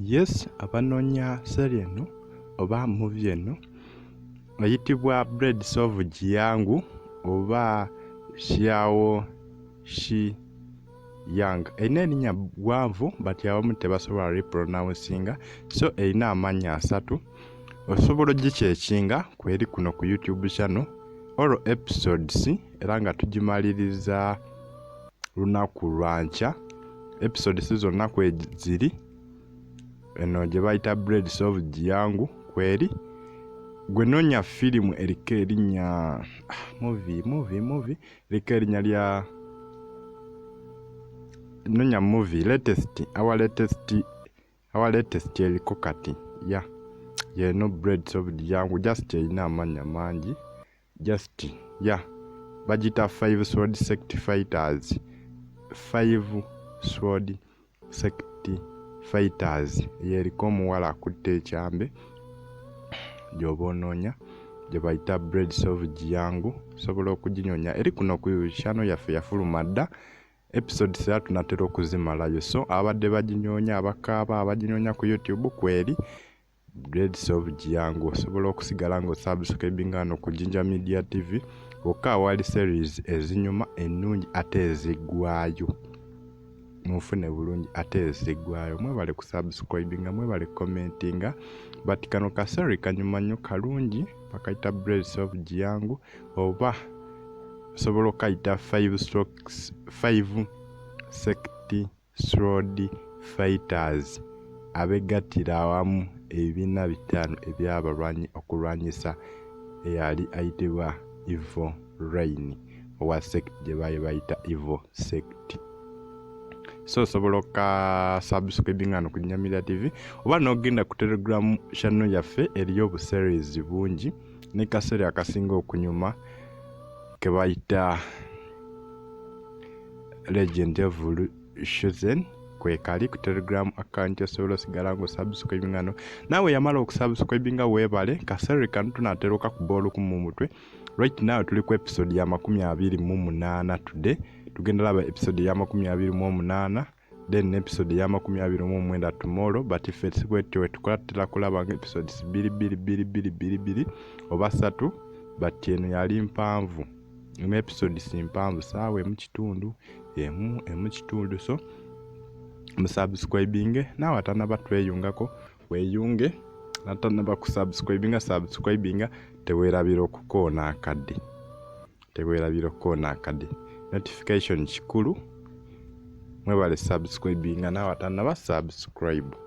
Yes, abanonya serie eno oba movie eno eyitibwa Breads of JIANGU oba Xiao Shi Yang. Erina erinnya ggwanvu but abamu tebasobola repronouncinga, so erina amannya 3. Osobola ogikyekinga kweri kuno ku YouTube channel all episodes era nga tugimaliriza lunaku lwankya. Episodes zonna kweziri eno gye bayita Breads of JIANGU kweri. Gwe nonya firimu eriko erinnya movie eriko erinnya lya nonya movie our latest eriko kati yeno Breads of JIANGU just erina amannya mangi bagita 5 sword sect fighters. 5 sword sect fighters yeriko omuwala akutte ekyambe gyoba onoonya gye bayita Breads of JIANGU. Sobola okuginyonya eri kuno ku channel yaffe yafuluma dda. Episodes era tunatera okuzimalayo, so abadde baginyonya abakaaba abaginyonya ku YouTube kweri Breads of JIANGU. Osobola okusigala ng'osubscribinga wano ku Jinja Media TV wokka awali series ezinyuma ennungi ate eziggwayo. Mufune bulungi ate eziggwayo. Mwebale kusubscribinga, mwebale commentinga. But kano kaseri kanyuma nnyo kalungi bakayita Breads of JIANGU oba osobola okayita 5 sect sword fighters abegattira awamu ebibiina 5 eby'abalwanyi okulwanyisa eyali ayitibwa Evil Reign owa sect gye baali bayita Evil sect. So osobola oka subscribinga no ku Jinja Media TV oba n'ogenda ku Telegram channel yaffe eriyo obuseries bungi ne kaseera akasinga okunyuma ke bayita Legend of Shozen kwe kali ku Telegram account osobola osigala ng'osubscribinga no. Naawe yamala okusubscribinga weebale kaseera kano tunatera okakuba olukumu mu mutwe. Right now tuli ku episode ya 28 today. Tugenda laba episode ya 28 then episode ya 29 tomorrow, but if it's wetwe tukwatira kulaba episodes 2 oba 3, but eno yali mpanvu. Eno episodes mpanvu saawa emu kitundu, so musubscribinge nawe atanaba tweyungako weyunge natanaba subscribinga teweerabira okukoona akadde notification kikulu. Mwebale subscribinga nawe atanaba subscribe.